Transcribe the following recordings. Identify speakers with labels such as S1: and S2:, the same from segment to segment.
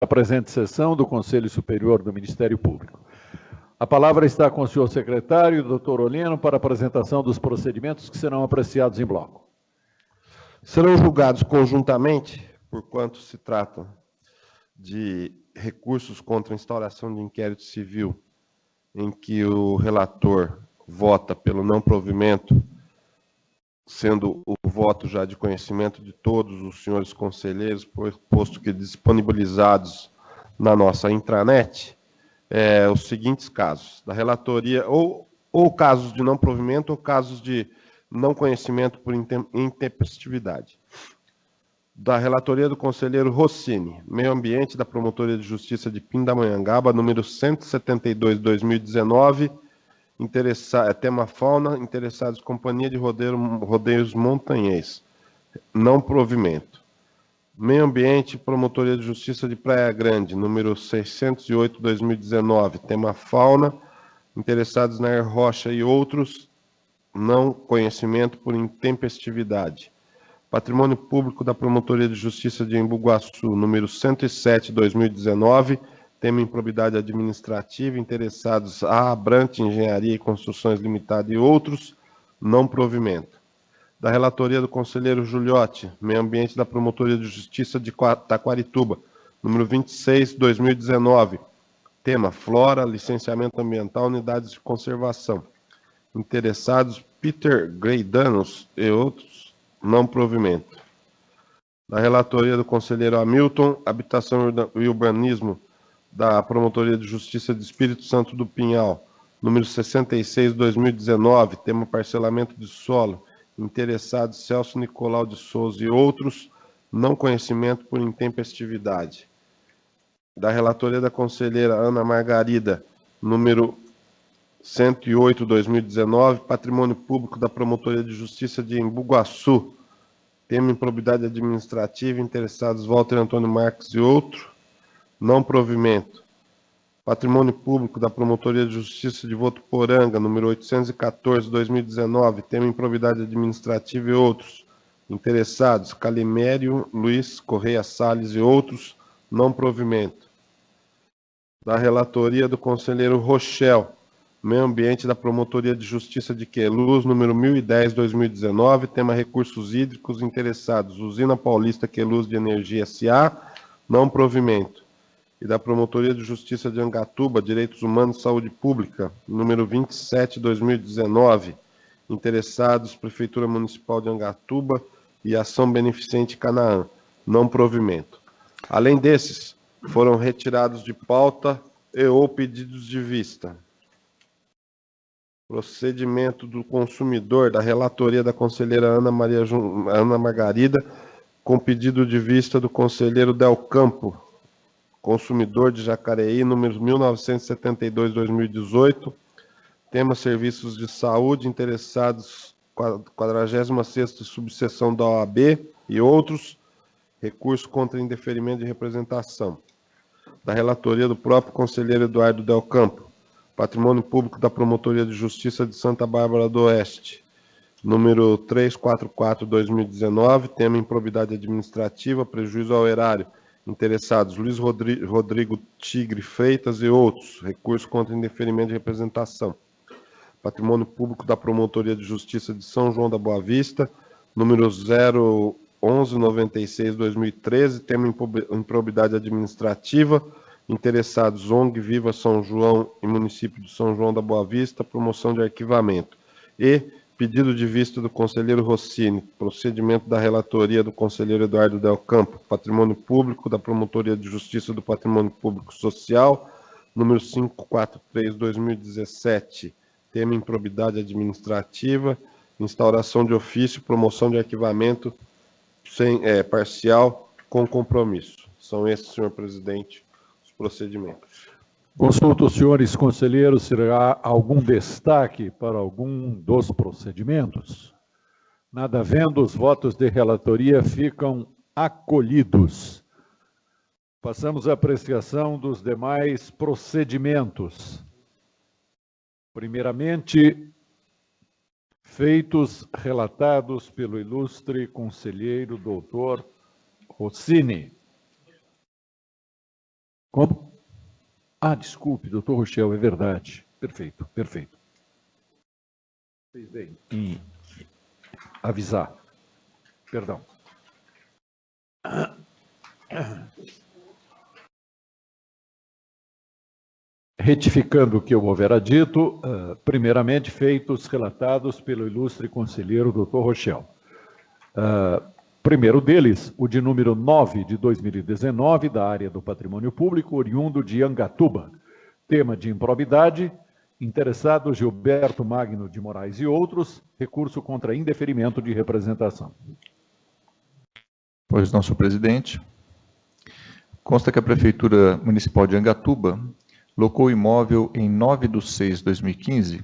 S1: a presente sessão do Conselho Superior do Ministério Público. A palavra está com o senhor secretário, doutor Olino, para a apresentação dos procedimentos que serão apreciados em bloco.
S2: Serão julgados conjuntamente, por quanto se trata de recursos contra a instauração de inquérito civil, em que o relator vota pelo não provimento, sendo o voto já de conhecimento de todos os senhores conselheiros, posto que disponibilizados na nossa intranet, os seguintes casos, da relatoria, ou casos de não provimento, ou casos de não conhecimento por intempestividade. Da relatoria do conselheiro Rossini, Meio Ambiente da Promotoria de Justiça de Pindamonhangaba, número 172/2019, tema fauna, interessados Companhia de Rodeios Montanhês, não provimento. Meio Ambiente, Promotoria de Justiça de Praia Grande, número 608/2019, tema fauna, interessados na Rocha e outros, não conhecimento por intempestividade. Patrimônio Público da Promotoria de Justiça de Embu-Guaçu, número 107/2019, tema improbidade administrativa, interessados a Abrante Engenharia e Construções Limitada e outros, não provimento. Da relatoria do conselheiro Juliotti, Meio Ambiente da Promotoria de Justiça de Taquarituba, número 26/2019, tema Flora, Licenciamento Ambiental, Unidades de Conservação. Interessados Peter Greidanos e outros, não provimento. Da relatoria do conselheiro Hamilton, Habitação e Urbanismo, da Promotoria de Justiça de Espírito Santo do Pinhal, número 66/2019, tema parcelamento de solo, interessados Celso Nicolau de Souza e outros, não conhecimento por intempestividade. Da relatoria da conselheira Ana Margarida, número 108/2019, Patrimônio Público da Promotoria de Justiça de Embu-Guaçu, tema improbidade administrativa, interessados Walter Antônio Marques e outro, não provimento. Patrimônio Público da Promotoria de Justiça de Votuporanga, número 814/2019, tema improbidade administrativa e outros, interessados Calimério Luiz Correia Salles e outros, não provimento. Da relatoria do conselheiro Rochel, Meio Ambiente da Promotoria de Justiça de Queluz, número 1010/2019, tema recursos hídricos, interessados Usina Paulista Queluz de Energia S.A., não provimento. E da Promotoria de Justiça de Angatuba, Direitos Humanos e Saúde Pública, número 27/2019, interessados Prefeitura Municipal de Angatuba e Ação Beneficente Canaã, não provimento. Além desses, foram retirados de pauta ou pedidos de vista. Procedimento do consumidor, da relatoria da conselheira Ana Margarida, com pedido de vista do conselheiro Del Campo, consumidor de Jacareí, número 1972/2018, tema serviços de saúde, interessados 46ª subseção da OAB e outros, recurso contra indeferimento de representação. Da relatoria do próprio conselheiro Eduardo Del Campo, Patrimônio Público da Promotoria de Justiça de Santa Bárbara do Oeste, número 344/2019, tema improbidade administrativa, prejuízo ao erário, interessados Luiz Rodrigo Tigre Freitas e outros, recurso contra indeferimento de representação. Patrimônio Público da Promotoria de Justiça de São João da Boa Vista, número 01196/2013, tema improbidade administrativa, interessados ONG Viva São João e Município de São João da Boa Vista, promoção de arquivamento. E pedido de vista do conselheiro Rossini, procedimento da relatoria do conselheiro Eduardo Del Campo, Patrimônio Público da Promotoria de Justiça do Patrimônio Público Social, número 543/2017, tema improbidade administrativa, instauração de ofício, promoção de arquivamento parcial com compromisso. São esses, senhor presidente, os procedimentos.
S1: Consulto os senhores conselheiros, será algum destaque para algum dos procedimentos? Nada havendo, os votos de relatoria ficam acolhidos. Passamos à apreciação dos demais procedimentos. Primeiramente, feitos relatados pelo ilustre conselheiro doutor Rossini. Como? Ah, desculpe, doutor Rochel, é verdade. Perfeito, perfeito. Fez bem em avisar. Perdão. Retificando o que eu houvera dito, primeiramente feitos relatados pelo ilustre conselheiro doutor Rochel. Primeiro deles, o de número 9 de 2019, da área do patrimônio público, oriundo de Angatuba. Tema de improbidade, interessado Gilberto Magno de Moraes e outros, recurso contra indeferimento de representação.
S3: Pois não, senhor presidente. Consta que a Prefeitura Municipal de Angatuba locou o imóvel em 9/6/2015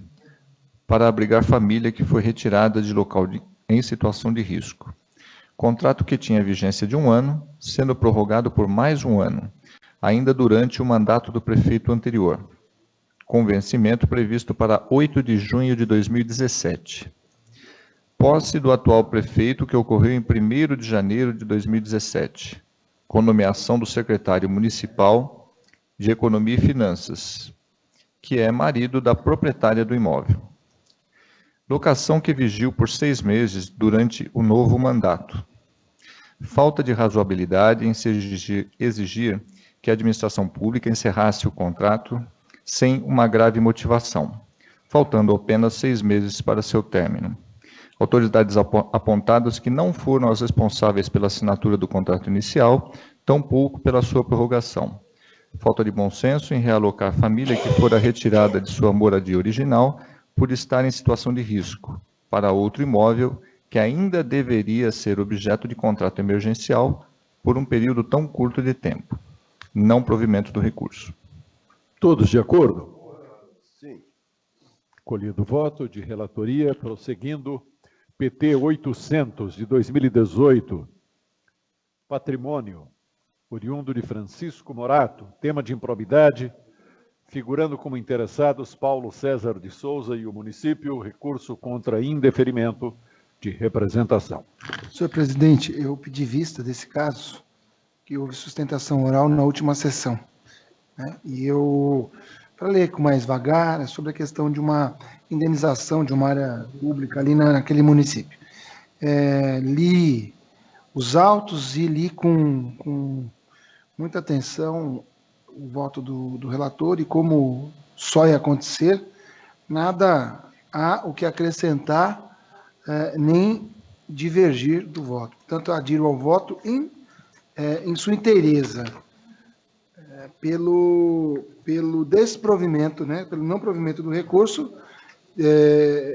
S3: para abrigar família que foi retirada de local em situação de risco. Contrato que tinha vigência de 1 ano, sendo prorrogado por mais 1 ano, ainda durante o mandato do prefeito anterior, com vencimento previsto para 8 de junho de 2017. Posse do atual prefeito que ocorreu em 1º de janeiro de 2017, com nomeação do secretário municipal de Economia e Finanças, que é marido da proprietária do imóvel. Locação que vigiu por 6 meses durante o novo mandato. Falta de razoabilidade em se exigir que a administração pública encerrasse o contrato sem uma grave motivação, faltando apenas 6 meses para seu término. Autoridades apontadas que não foram as responsáveis pela assinatura do contrato inicial, tampouco pela sua prorrogação. Falta de bom senso em realocar a família que fora retirada de sua moradia original por estar em situação de risco para outro imóvel que ainda deveria ser objeto de contrato emergencial por um período tão curto de tempo. Não provimento do recurso.
S1: Todos de acordo?
S2: Sim.
S1: Colhido o voto de relatoria, prosseguindo, PT 800 de 2018, patrimônio, oriundo de Francisco Morato, tema de improbidade, figurando como interessados Paulo César de Souza e o município, recurso contra indeferimento de representação.
S4: Senhor presidente, eu pedi vista desse caso, que houve sustentação oral na última sessão, né? E eu, para ler com mais vagar, é sobre a questão de uma indenização de uma área pública ali naquele município. Li os autos e li com muita atenção o voto do relator e como só ia acontecer, nada há o que acrescentar nem divergir do voto. Portanto, adiro ao voto em sua inteireza, pelo desprovimento, né, pelo não provimento do recurso,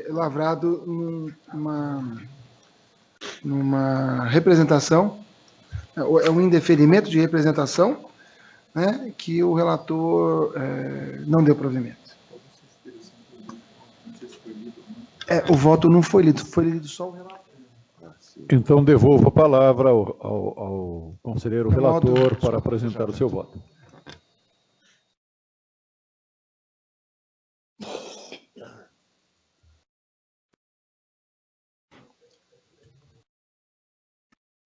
S4: lavrado numa representação, é um indeferimento de representação, né, que o relator não deu provimento. O voto não foi lido só o relator.
S1: Então, devolvo a palavra ao conselheiro relator para apresentar o seu voto.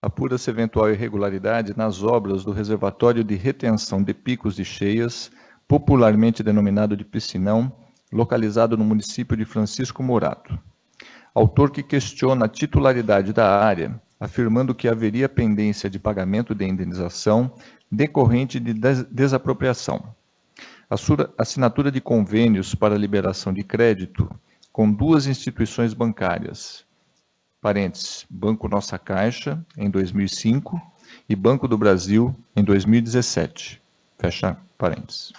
S3: Apura-se eventual irregularidade nas obras do reservatório de retenção de picos de cheias, popularmente denominado de Piscinão, localizado no município de Francisco Morato. Autor que questiona a titularidade da área, afirmando que haveria pendência de pagamento de indenização decorrente de desapropriação. Assinatura de convênios para liberação de crédito com 2 instituições bancárias, parênteses, Banco Nossa Caixa, em 2005, e Banco do Brasil, em 2017, fecha parênteses.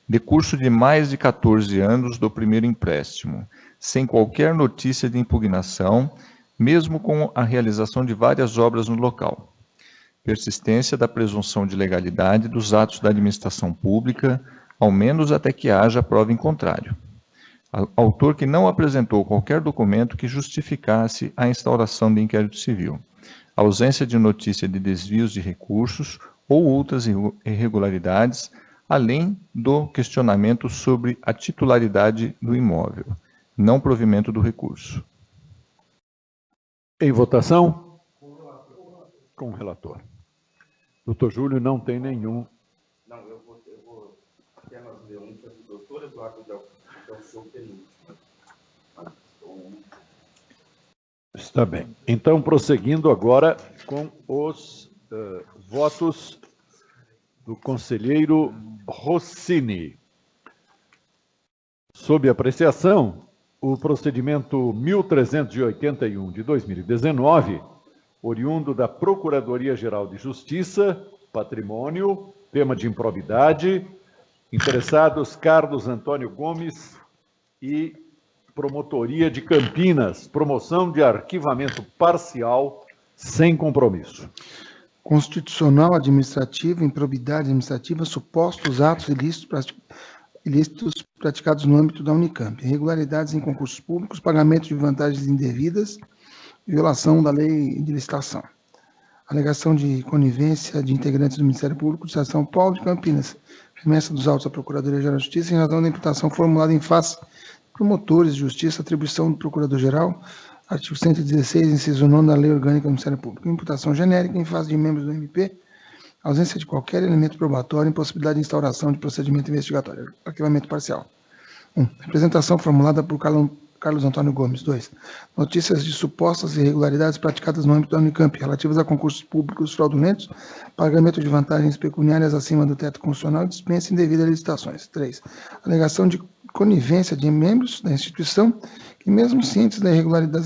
S3: Decurso de mais de 14 anos do primeiro empréstimo, sem qualquer notícia de impugnação, mesmo com a realização de várias obras no local. Persistência da presunção de legalidade dos atos da administração pública, ao menos até que haja prova em contrário. Autor que não apresentou qualquer documento que justificasse a instauração de inquérito civil. Ausência de notícia de desvios de recursos ou outras irregularidades, além do questionamento sobre a titularidade do imóvel. Não provimento do recurso.
S1: Em votação? Com o relator. Doutor Júlio não tem nenhum. Não, eu vou.
S5: vou apenas ler um que é do doutor Eduardo Del, que é o seu penúltimo.
S1: Está bem. Então, prosseguindo agora com os votos do conselheiro Rossini. Sob apreciação, o procedimento 1381 de 2019, oriundo da Procuradoria-Geral de Justiça, Patrimônio, tema de improbidade, interessados Carlos Antônio Gomes e Promotoria de Campinas, promoção de arquivamento parcial sem compromisso.
S4: Constitucional, administrativa, improbidade administrativa, supostos atos ilícitos praticados no âmbito da Unicamp, irregularidades em concursos públicos, pagamento de vantagens indevidas, violação da lei de licitação. Alegação de conivência de integrantes do Ministério Público de São Paulo de Campinas, remessa dos autos à Procuradoria-Geral de Justiça em razão da imputação formulada em face promotores de justiça, atribuição do Procurador-Geral, artigo 116, inciso 9 da Lei Orgânica do Ministério Público. Imputação genérica em face de membros do MP, ausência de qualquer elemento probatório, impossibilidade de instauração de procedimento investigatório. Arquivamento parcial. 1. Representação formulada por Carlos Antônio Gomes. 2. Notícias de supostas irregularidades praticadas no âmbito da Unicamp, relativas a concursos públicos fraudulentos, pagamento de vantagens pecuniárias acima do teto constitucional e dispensa indevida de licitações. 3. Alegação de conivência de membros da instituição que, mesmo cientes das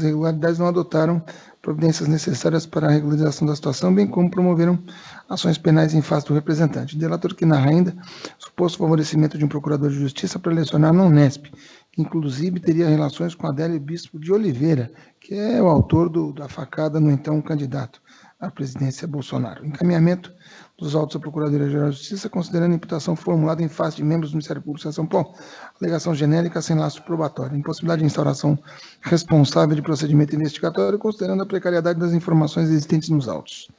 S4: irregularidades, não adotaram providências necessárias para a regularização da situação, bem como promoveram ações penais em face do representante. Delator que narra ainda suposto favorecimento de um procurador de justiça para lecionar na Unesp, que inclusive teria relações com Adélio Bispo de Oliveira, que é o autor da facada no então candidato à presidência Bolsonaro. Encaminhamento dos autos à Procuradoria-Geral de Justiça, considerando a imputação formulada em face de membros do Ministério Público de São Paulo, alegação genérica sem laço probatório, impossibilidade de instauração responsável de procedimento investigatório, considerando a precariedade das informações existentes nos autos.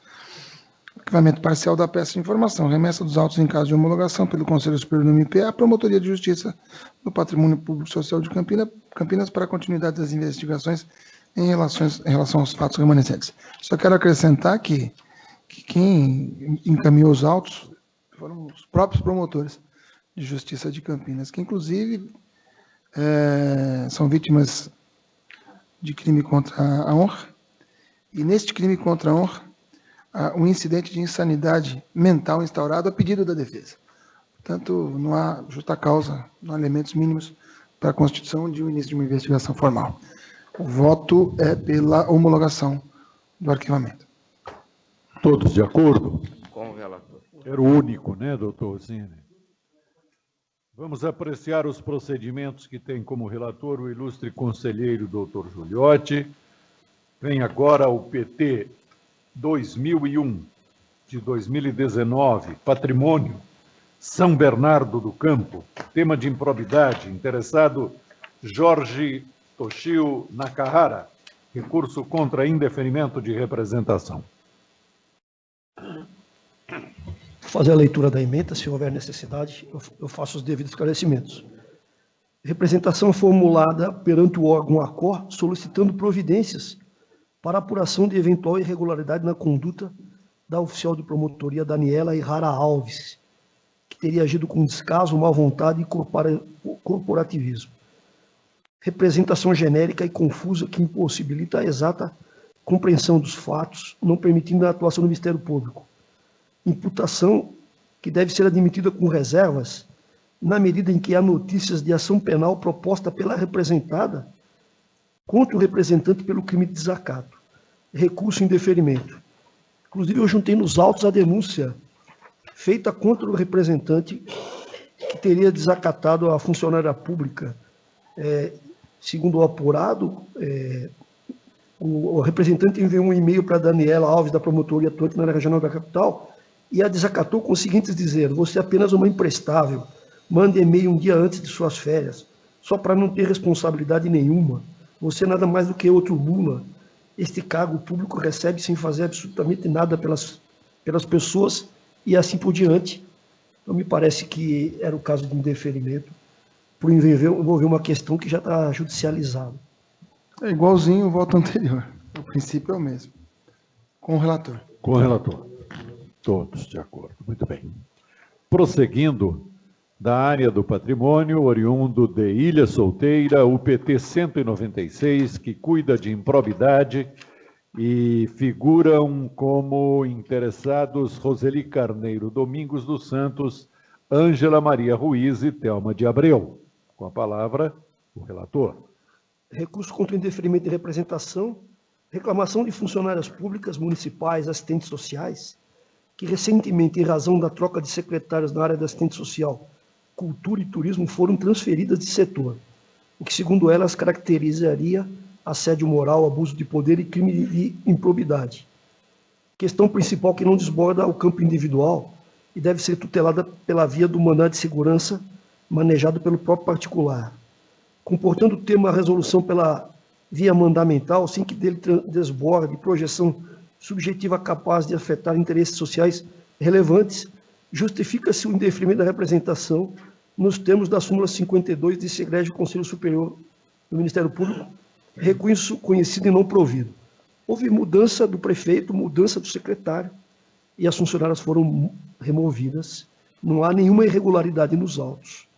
S4: Arquivamento parcial da peça de informação, remessa dos autos em caso de homologação pelo Conselho Superior do MP à Promotoria de Justiça do Patrimônio Público Social de Campinas para a continuidade das investigações em relação aos fatos remanescentes. Só quero acrescentar que quem encaminhou os autos foram os próprios promotores de justiça de Campinas, que inclusive são vítimas de crime contra a honra, e neste crime contra a honra, um incidente de insanidade mental instaurado a pedido da defesa. Portanto, não há justa causa, não há elementos mínimos para a constituição de um início de uma investigação formal. O voto é pela homologação do arquivamento.
S1: Todos de acordo?
S5: Com o relator.
S1: Era o único, né, doutor Rossini? Vamos apreciar os procedimentos que tem como relator o ilustre conselheiro doutor Giuliotti. Vem agora o PT 2001, de 2019, Patrimônio, São Bernardo do Campo, tema de improbidade, interessado Jorge Toshio Nakahara, recurso contra indeferimento de representação.
S6: Vou fazer a leitura da ementa, se houver necessidade, eu faço os devidos esclarecimentos. Representação formulada perante o órgão ACOR, solicitando providências para apuração de eventual irregularidade na conduta da oficial de promotoria Daniela Irrara Alves, que teria agido com descaso, má vontade e corporativismo. Representação genérica e confusa que impossibilita a exata compreensão dos fatos, não permitindo a atuação do Ministério Público. Imputação que deve ser admitida com reservas, na medida em que há notícias de ação penal proposta pela representada contra o representante pelo crime de desacato. Recurso em deferimento. Inclusive, eu juntei nos autos a denúncia feita contra o representante que teria desacatado a funcionária pública. Segundo o apurado, o representante enviou um e-mail para a Daniela Alves, da promotoria atuante na área regional da capital, e a desacatou com os seguintes dizeres: você é apenas uma imprestável, mande e-mail um dia antes de suas férias, só para não ter responsabilidade nenhuma. Você é nada mais do que outro Lula. Este cargo o público recebe sem fazer absolutamente nada pelas pessoas e assim por diante. Então, me parece que era o caso de indeferimento, por envolver uma questão que já está judicializada.
S4: É igualzinho o voto anterior. O princípio é o mesmo. Com o relator.
S1: Com o relator. Todos de acordo. Muito bem. Prosseguindo, da área do patrimônio, oriundo de Ilha Solteira, UPT 196, que cuida de improbidade, e figuram como interessados Roseli Carneiro Domingos dos Santos, Ângela Maria Ruiz e Thelma de Abreu. Com a palavra, o relator.
S6: Recurso contra o indeferimento de representação, reclamação de funcionárias públicas, municipais, assistentes sociais, que recentemente, em razão da troca de secretários na área da assistente social, cultura e turismo, foram transferidas de setor, o que, segundo elas, caracterizaria assédio moral, abuso de poder e crime de improbidade. Questão principal que não desborda o campo individual e deve ser tutelada pela via do mandado de segurança manejado pelo próprio particular, comportando o tema a resolução pela via mandamental, sem que dele desborde projeção subjetiva capaz de afetar interesses sociais relevantes, justifica-se o indeferimento da representação nos termos da súmula 52 desse egrégio Conselho Superior do Ministério Público, recurso conhecido e não provido. Houve mudança do prefeito, mudança do secretário, e as funcionárias foram removidas. Não há nenhuma irregularidade nos autos,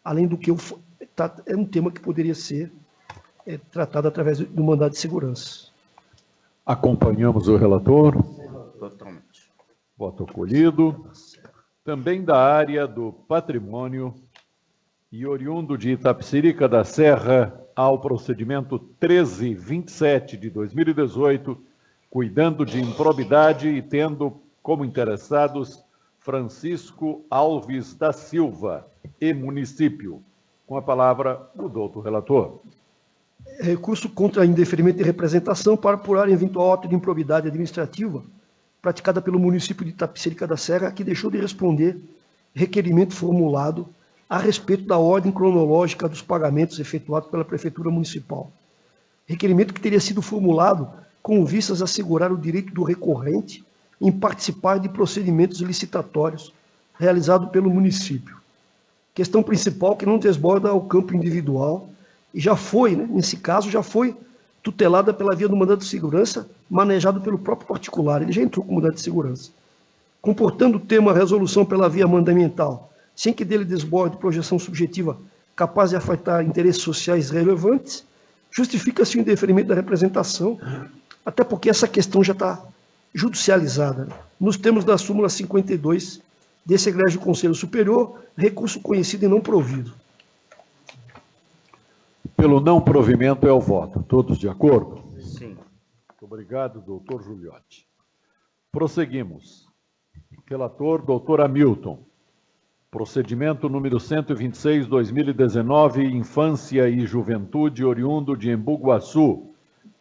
S6: além do que é um tema que poderia ser tratado através do mandado de segurança.
S1: Acompanhamos o relator.
S5: Totalmente.
S1: Voto acolhido. Também da área do patrimônio e oriundo de Itapecerica da Serra, ao procedimento 1327 de 2018, cuidando de improbidade e tendo como interessados Francisco Alves da Silva e município. Com a palavra, o doutor relator.
S6: Recurso contra indeferimento de representação para apurar eventual ato de improbidade administrativa praticada pelo município de Itapecerica da Serra, que deixou de responder requerimento formulado a respeito da ordem cronológica dos pagamentos efetuados pela Prefeitura Municipal. Requerimento que teria sido formulado com vistas a assegurar o direito do recorrente em participar de procedimentos licitatórios realizados pelo município. Questão principal que não desborda o campo individual e já foi, nesse caso, já foi tutelada pela via do mandado de segurança, manejado pelo próprio particular. Ele já entrou com mandado de segurança. Comportando o tema resolução pela via mandamental, sem que dele desborde projeção subjetiva capaz de afetar interesses sociais relevantes, justifica-se o indeferimento da representação, até porque essa questão já está judicializada. Nos termos da súmula 52 desse egrégio Conselho Superior, recurso conhecido e não provido.
S1: Pelo não provimento é o voto. Todos de acordo?
S5: Sim.
S1: Muito obrigado, doutor Giuliotti. Prosseguimos. Relator, doutor Hamilton. Procedimento número 126/2019, Infância e Juventude, oriundo de Embu Guaçu.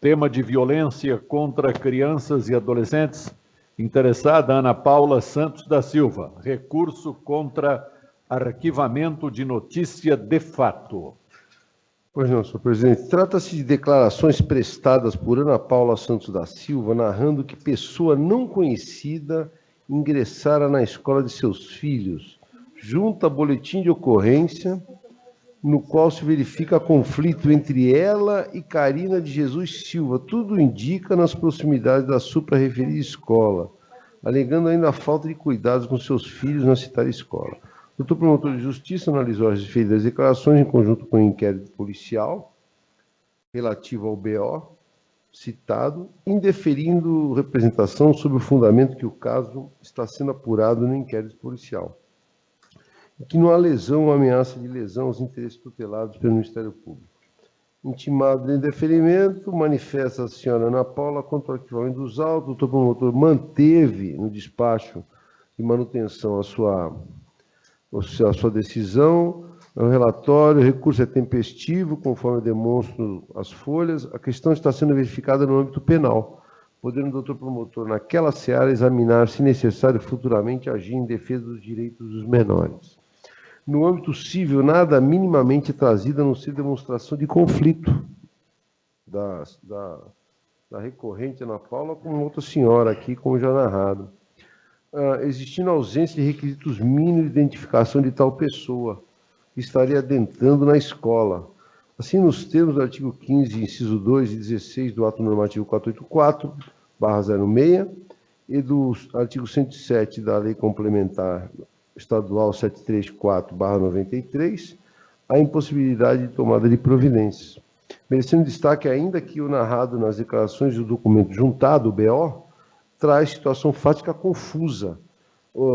S1: Tema de violência contra crianças e adolescentes. Interessada Ana Paula Santos da Silva. Recurso contra arquivamento de notícia de fato.
S2: Pois não, senhor presidente. Trata-se de declarações prestadas por Ana Paula Santos da Silva, narrando que pessoa não conhecida ingressara na escola de seus filhos, junta boletim de ocorrência, no qual se verifica conflito entre ela e Carina de Jesus Silva. Tudo indica nas proximidades da supra-referida escola, alegando ainda a falta de cuidados com seus filhos na citada escola. O doutor promotor de justiça analisou as referidas declarações em conjunto com o inquérito policial relativo ao BO citado, indeferindo representação sob o fundamento que o caso está sendo apurado no inquérito policial, e que não há lesão ou ameaça de lesão aos interesses tutelados pelo Ministério Público. Intimado de indeferimento, manifesta a senhora Ana Paula contra o arquivamento dos autos. O doutor promotor manteve no despacho de manutenção a sua decisão. No relatório, o recurso é tempestivo, conforme demonstram as folhas. A questão está sendo verificada no âmbito penal, podendo o doutor promotor, naquela seara, examinar se necessário futuramente agir em defesa dos direitos dos menores. No âmbito civil, nada minimamente trazido a não ser demonstração de conflito da recorrente Ana Paula com outra senhora aqui, como já narrado. Existindo ausência de requisitos mínimos de identificação de tal pessoa, que estaria adentrando na escola. Assim, nos termos do artigo 15, inciso 2 e 16 do ato normativo 484/06 e do artigo 107 da lei complementar estadual 734/93, a impossibilidade de tomada de providências. Merecendo destaque ainda que o narrado nas declarações do documento juntado, o BO, traz situação fática confusa.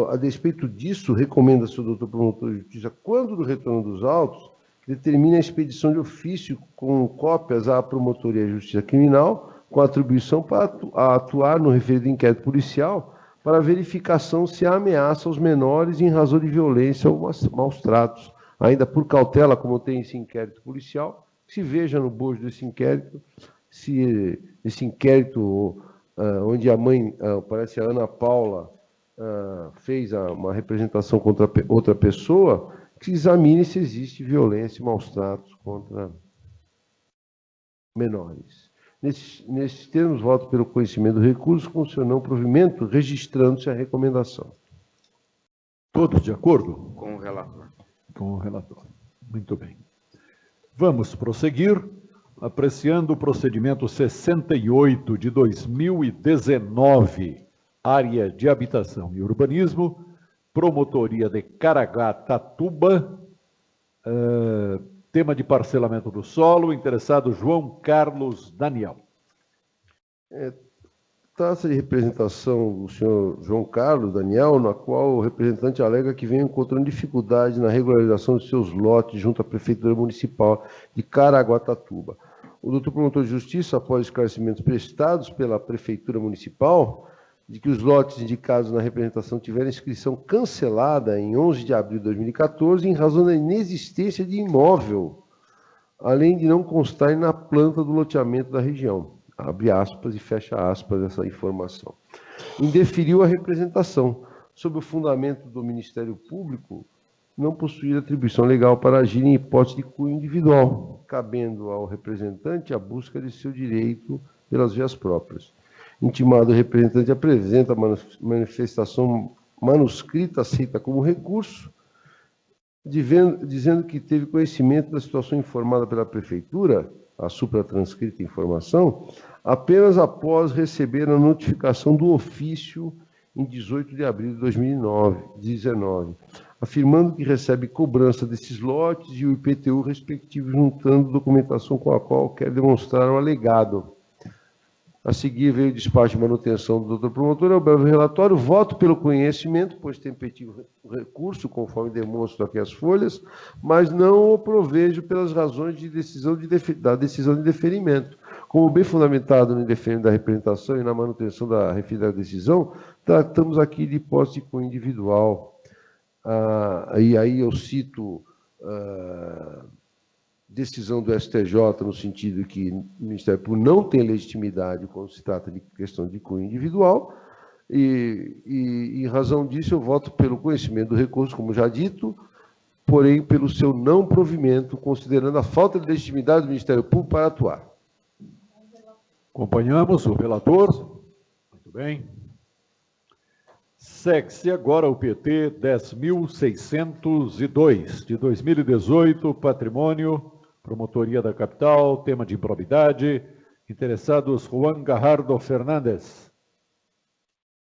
S2: A despeito disso, recomenda-se ao doutor promotor de justiça, quando do retorno dos autos, determine a expedição de ofício com cópias à Promotoria de Justiça Criminal, com atribuição para atuar no referido inquérito policial para verificação se há ameaça aos menores em razão de violência ou maus tratos. Ainda por cautela, como tem esse inquérito policial, se veja no bojo desse inquérito, se esse inquérito onde a mãe, parece a Ana Paula, fez uma representação contra outra pessoa, que examine se existe violência e maus tratos contra menores. Nesses termos, voto pelo conhecimento do recurso com seu não provimento, registrando-se a recomendação.
S1: Todos de acordo?
S5: Com o relator.
S1: Com o relator. Muito bem. Vamos prosseguir, apreciando o procedimento 68 de 2019, área de habitação e urbanismo, Promotoria de Caraguatatuba, tema de parcelamento do solo, interessado João Carlos Daniel.
S2: Trata-se de representação do senhor João Carlos Daniel, na qual o representante alega que vem encontrando dificuldade na regularização de seus lotes junto à Prefeitura Municipal de Caraguatatuba. O doutor promotor de justiça, após esclarecimentos prestados pela Prefeitura Municipal, de que os lotes indicados na representação tiveram inscrição cancelada em 11 de abril de 2014 em razão da inexistência de imóvel, além de não constarem na planta do loteamento da região. Abre aspas e fecha aspas essa informação. Indeferiu a representação, sob o fundamento do Ministério Público não possuir atribuição legal para agir em hipótese de cunho individual, cabendo ao representante a busca de seu direito pelas vias próprias. Intimado, o representante apresenta a manifestação manuscrita aceita como recurso, dizendo que teve conhecimento da situação informada pela Prefeitura, a supratranscrita informação, apenas após receber a notificação do ofício em 18 de abril de 2019, afirmando que recebe cobrança desses lotes e o IPTU respectivo, juntando documentação com a qual quer demonstrar o alegado. A seguir veio o despacho de manutenção do doutor promotor, é o breve relatório, voto pelo conhecimento, pois tem petido recurso, conforme demonstro aqui as folhas, mas não o provejo pelas razões da decisão de deferimento. Como bem fundamentado no indeferimento da representação e na manutenção da referida decisão, tratamos aqui de hipótese de cunho individual. E aí eu cito decisão do STJ no sentido que o Ministério Público não tem legitimidade quando se trata de questão de cunho individual, e em razão disso eu voto pelo conhecimento do recurso, como já dito, porém pelo seu não provimento, considerando a falta de legitimidade do Ministério Público para atuar.
S1: Acompanhamos o relator. Muito bem. Segue-se agora o PT 10.602, de 2018, patrimônio, Promotoria da Capital, tema de improbidade, interessados Juan Gajardo Fernandes.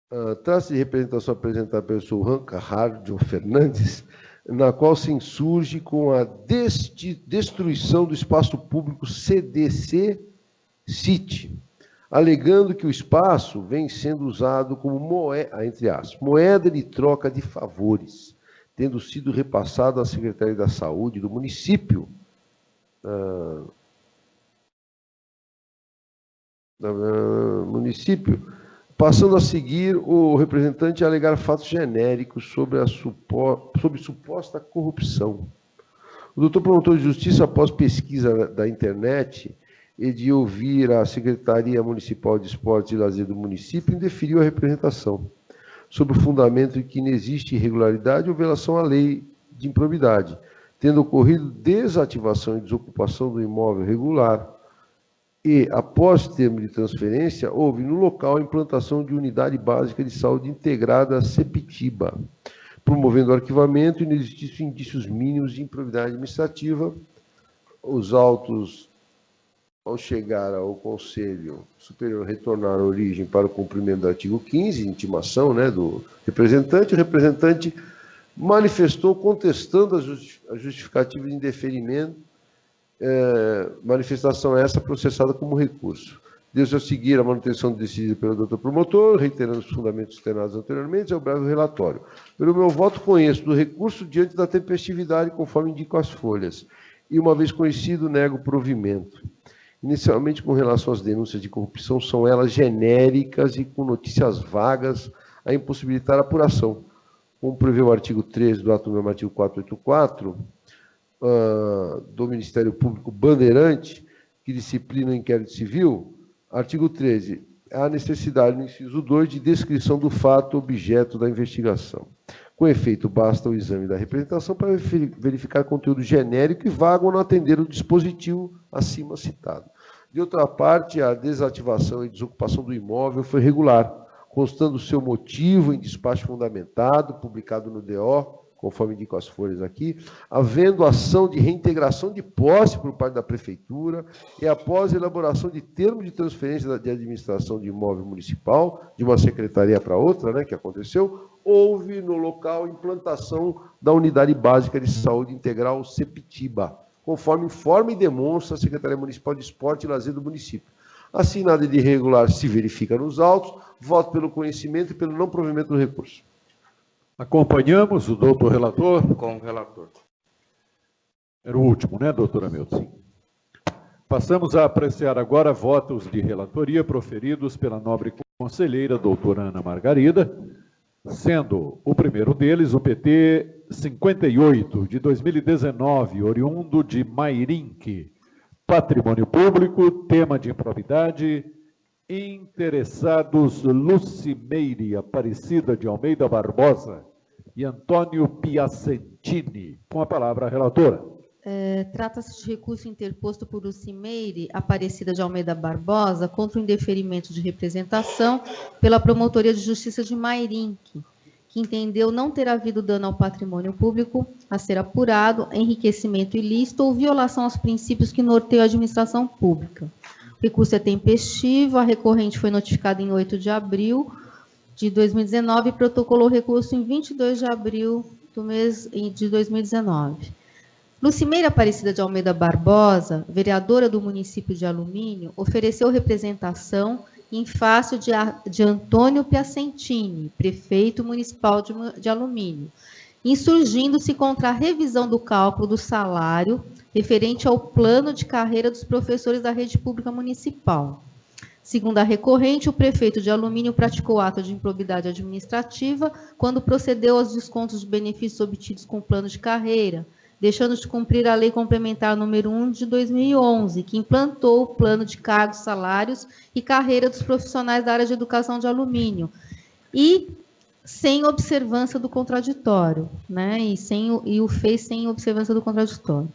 S2: Trata-se de representação apresentada pelo senhor Juan Gajardo Fernandes, na qual se insurge com a destruição do espaço público CDC City, alegando que o espaço vem sendo usado como moeda de troca de favores, tendo sido repassado à Secretaria da Saúde do município, passando a seguir o representante a alegar fatos genéricos sobre suposta corrupção. O doutor promotor de justiça, após pesquisa da internet e de ouvir a Secretaria Municipal de Esportes e Lazer do município, indeferiu a representação, sob o fundamento de que não existe irregularidade ou violação à lei de improbidade, tendo ocorrido desativação e desocupação do imóvel regular e, após termo de transferência, houve no local a implantação de unidade básica de saúde integrada Sepitiba, promovendo o arquivamento e não existissem indícios mínimos de improbidade administrativa. Os autos, ao chegar ao Conselho Superior, retornaram à origem para o cumprimento do artigo 15, intimação do representante. O representante manifestou contestando a justificativa de indeferimento, manifestação essa processada como recurso. Deu-se a seguir a manutenção decidida pelo doutor promotor, reiterando os fundamentos externados anteriormente, é o breve relatório. Pelo meu voto, conheço do recurso diante da tempestividade, conforme indicam as folhas, e, uma vez conhecido, nego o provimento. Inicialmente, com relação às denúncias de corrupção, são elas genéricas e com notícias vagas a impossibilitar a apuração. Como prevê o artigo 13 do ato normativo 484, do Ministério Público Bandeirante, que disciplina o inquérito civil, artigo 13, há necessidade, no inciso 2, de descrição do fato objeto da investigação. Com efeito, basta o exame da representação para verificar conteúdo genérico e vago ou não atender o dispositivo acima citado. De outra parte, a desativação e desocupação do imóvel foi regular, constando seu motivo em despacho fundamentado, publicado no DO, conforme indicam as folhas aqui, havendo ação de reintegração de posse por parte da Prefeitura e após elaboração de termo de transferência de administração de imóvel municipal, de uma secretaria para outra, né, que aconteceu, houve no local implantação da Unidade Básica de Saúde Integral Sepitiba, conforme informa e demonstra a Secretaria Municipal de Esporte e Lazer do município. Assim, nada de irregular se verifica nos autos, voto pelo conhecimento e pelo não provimento do recurso.
S1: Acompanhamos o doutor relator.
S5: Com o relator.
S1: Era o último, né, doutor Hamilton? Passamos a apreciar agora votos de relatoria proferidos pela nobre conselheira doutora Ana Margarida, sendo o primeiro deles o PT 58 de 2019, oriundo de Mairinque, patrimônio público, tema de improbidade, interessados Lucimeire Aparecida de Almeida Barbosa e Antônio Piacentini. Com a palavra a relatora.
S7: Trata-se de recurso interposto por Lucimeire Aparecida de Almeida Barbosa contra o indeferimento de representação pela Promotoria de Justiça de Mairinque, que entendeu não ter havido dano ao patrimônio público a ser apurado, enriquecimento ilícito ou violação aos princípios que norteiam a administração pública. O recurso é tempestivo, a recorrente foi notificada em 8 de abril de 2019 e protocolou o recurso em 22 de abril do mês de 2019. Lucimeire Aparecida de Almeida Barbosa, vereadora do município de Alumínio, ofereceu representação em face de Antônio Piacentini, prefeito municipal de Alumínio, insurgindo-se contra a revisão do cálculo do salário referente ao plano de carreira dos professores da rede pública municipal. Segundo a recorrente, o prefeito de Alumínio praticou ato de improbidade administrativa quando procedeu aos descontos de benefícios obtidos com o plano de carreira, deixando de cumprir a Lei Complementar número 1 de 2011, que implantou o plano de cargos, salários e carreira dos profissionais da área de educação de Alumínio, e sem observância do contraditório, né? E o fez sem observância do contraditório.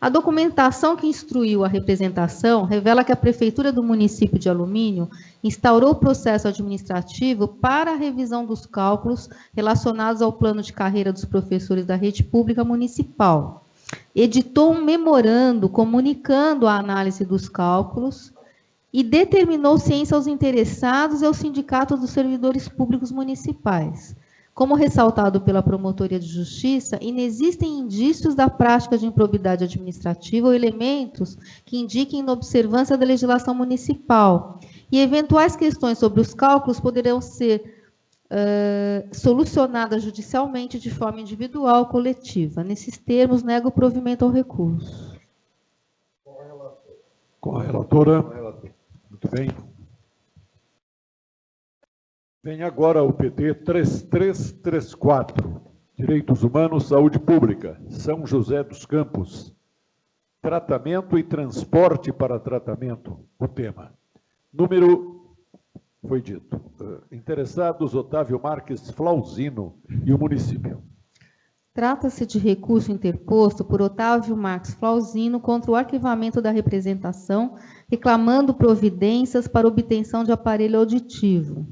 S7: A documentação que instruiu a representação revela que a Prefeitura do município de Alumínio instaurou o processo administrativo para a revisão dos cálculos relacionados ao plano de carreira dos professores da rede pública municipal. Editou um memorando comunicando a análise dos cálculos e determinou ciência aos interessados e ao Sindicato dos Servidores Públicos Municipais. Como ressaltado pela Promotoria de Justiça, inexistem indícios da prática de improbidade administrativa ou elementos que indiquem inobservância da legislação municipal, e eventuais questões sobre os cálculos poderão ser solucionadas judicialmente de forma individual ou coletiva. Nesses termos, nego o provimento ao recurso.
S1: Com a relatora. Muito bem. Vem agora o PT 3334, Direitos Humanos, Saúde Pública, São José dos Campos, tratamento e transporte para tratamento, o tema. Número, foi dito, interessados Otávio Marques Flauzino e o município.
S7: Trata-se de recurso interposto por Otávio Marques Flauzino contra o arquivamento da representação, reclamando providências para obtenção de aparelho auditivo.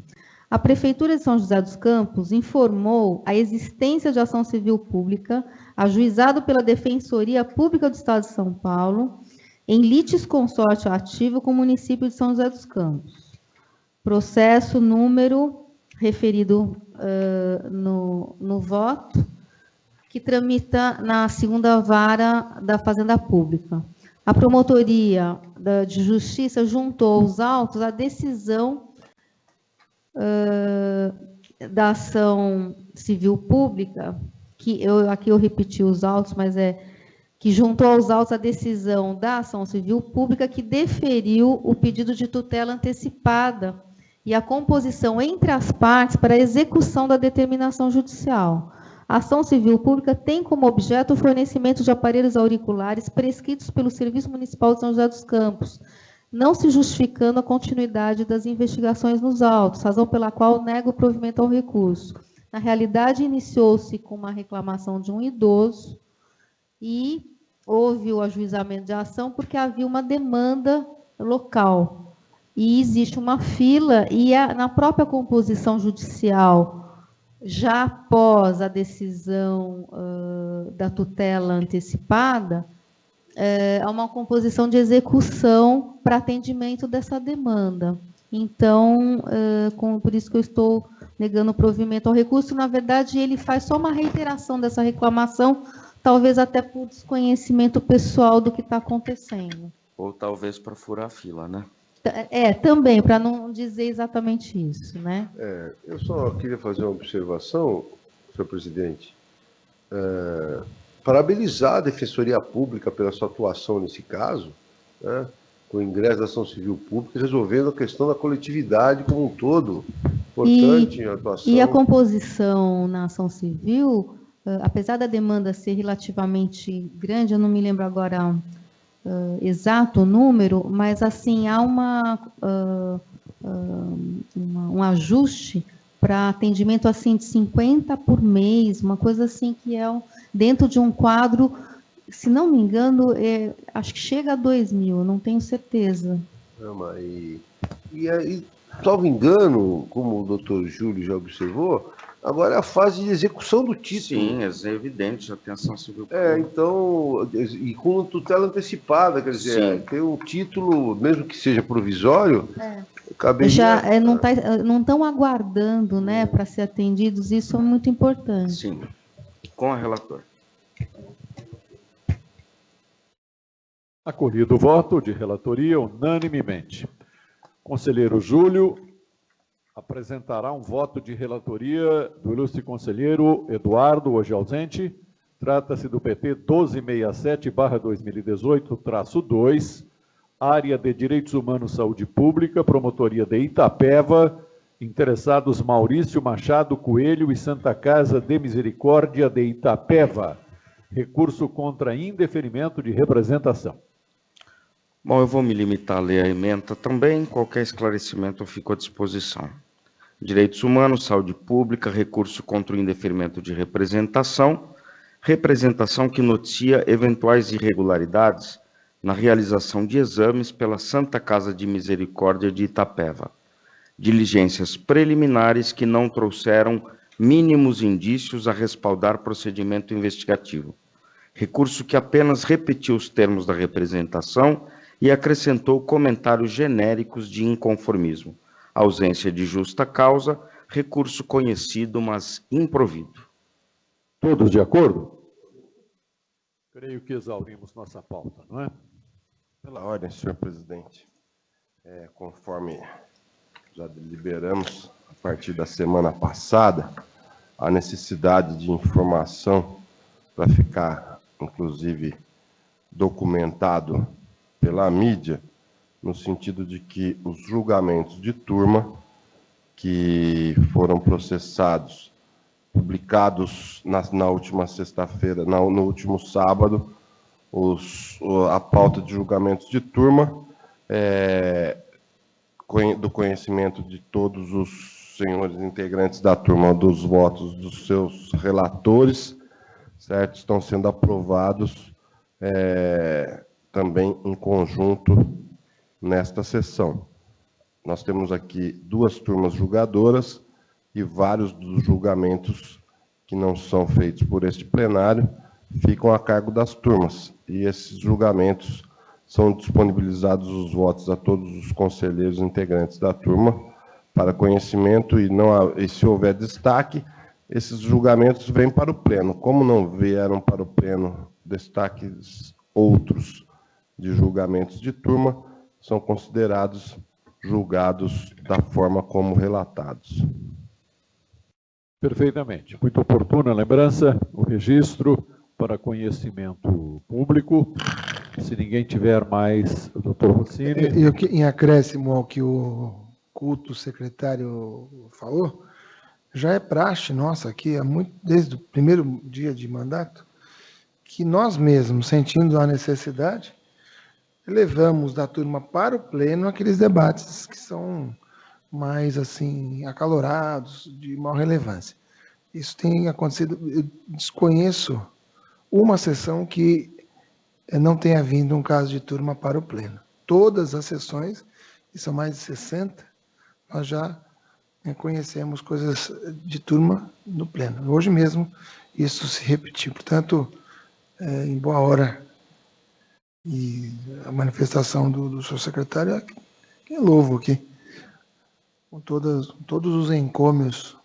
S7: A Prefeitura de São José dos Campos informou a existência de ação civil pública, ajuizado pela Defensoria Pública do Estado de São Paulo, em litisconsórcio ativo com o município de São José dos Campos. Processo número referido no voto, que tramita na 2ª Vara da Fazenda Pública. A Promotoria de Justiça juntou aos autos a decisão da ação civil pública, aqui eu repeti os autos, mas que juntou aos autos a decisão da ação civil pública que deferiu o pedido de tutela antecipada e a composição entre as partes para a execução da determinação judicial. A ação civil pública tem como objeto o fornecimento de aparelhos auriculares prescritos pelo Serviço Municipal de São José dos Campos, não se justificando a continuidade das investigações nos autos, razão pela qual nega o provimento ao recurso. Na realidade, iniciou-se com uma reclamação de um idoso e houve o ajuizamento de ação porque havia uma demanda local. E existe uma fila, e na própria composição judicial, já após a decisão da tutela antecipada, há uma composição de execução para atendimento dessa demanda. Então, por isso que eu estou negando o provimento ao recurso. Na verdade, ele faz só uma reiteração dessa reclamação, talvez até por desconhecimento pessoal do que está acontecendo.
S8: Ou talvez para furar a fila, né?
S7: Também, para não dizer exatamente isso, né?
S2: Eu só queria fazer uma observação, senhor presidente. Parabenizar a Defensoria Pública pela sua atuação nesse caso, né, com o ingresso da ação civil pública, resolvendo a questão da coletividade como um todo. Importante a atuação.
S7: E a composição na ação civil, apesar da demanda ser relativamente grande, eu não me lembro agora exato o número, mas assim há um ajuste para atendimento assim de 50 por mês, uma coisa assim que dentro de um quadro, se não me engano, acho que chega a 2.000, não tenho certeza.
S2: Salvo engano, como o doutor Júlio já observou, agora é a fase de execução do título.
S8: Sim, é evidente, a atenção civil.
S2: Então, e com tutela antecipada, quer dizer, tem um título, mesmo que seja provisório, caberia...
S7: não estão aguardando, né, para ser atendidos, isso é muito importante.
S8: Sim, com a relatora.
S1: Acolhido o voto de relatoria unanimemente. Conselheiro Júlio apresentará um voto de relatoria do ilustre conselheiro Eduardo, hoje ausente. Trata-se do PT 1267/2018-2, Área de Direitos Humanos, Saúde Pública, Promotoria de Itapeva, interessados Maurício Machado Coelho e Santa Casa de Misericórdia de Itapeva. Recurso contra indeferimento de representação.
S8: Bom, eu vou me limitar a ler a ementa também. Qualquer esclarecimento eu fico à disposição. Direitos Humanos, Saúde Pública, recurso contra o indeferimento de representação. Representação que noticia eventuais irregularidades na realização de exames pela Santa Casa de Misericórdia de Itapeva. Diligências preliminares que não trouxeram mínimos indícios a respaldar procedimento investigativo. Recurso que apenas repetiu os termos da representação e acrescentou comentários genéricos de inconformismo. Ausência de justa causa, recurso conhecido, mas improvido.
S1: Todos de acordo? Creio que exaurimos nossa pauta, não é?
S2: Pela ordem, senhor presidente. Conforme já deliberamos a partir da semana passada, a necessidade de informação para ficar, inclusive, documentado pela mídia, no sentido de que os julgamentos de turma que foram processados, publicados na última sexta-feira, no último sábado, a pauta de julgamentos de turma, do conhecimento de todos os senhores integrantes da turma, dos votos dos seus relatores, certo? Estão sendo aprovados também em conjunto nesta sessão. Nós temos aqui 2 turmas julgadoras e vários dos julgamentos que não são feitos por este plenário ficam a cargo das turmas. E esses julgamentos são disponibilizados os votos a todos os conselheiros integrantes da turma para conhecimento e se houver destaque, esses julgamentos vêm para o Pleno. Como não vieram para o Pleno destaques outros de julgamentos de turma, são considerados julgados da forma como relatados.
S1: Perfeitamente. Muito oportuna a lembrança, o registro para conhecimento público. Se ninguém tiver mais, doutor Rossini.
S4: Em acréscimo ao que o culto secretário falou, já é praxe nossa aqui, desde o primeiro dia de mandato, que nós mesmos, sentindo a necessidade, levamos da turma para o Pleno aqueles debates que são mais assim acalorados, de maior relevância. Isso tem acontecido, eu desconheço uma sessão que não tenha vindo um caso de turma para o Pleno. Todas as sessões, e são mais de 60, nós já conhecemos coisas de turma no Pleno. Hoje mesmo isso se repetiu. Portanto, em boa hora, e a manifestação do seu secretário, que é louvo aqui, com todos os encômios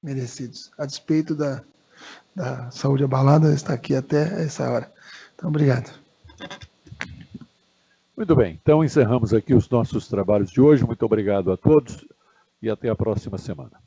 S4: merecidos, a despeito da saúde abalada, está aqui até essa hora. Então, obrigado.
S1: Muito bem, então encerramos aqui os nossos trabalhos de hoje. Muito obrigado a todos e até a próxima semana.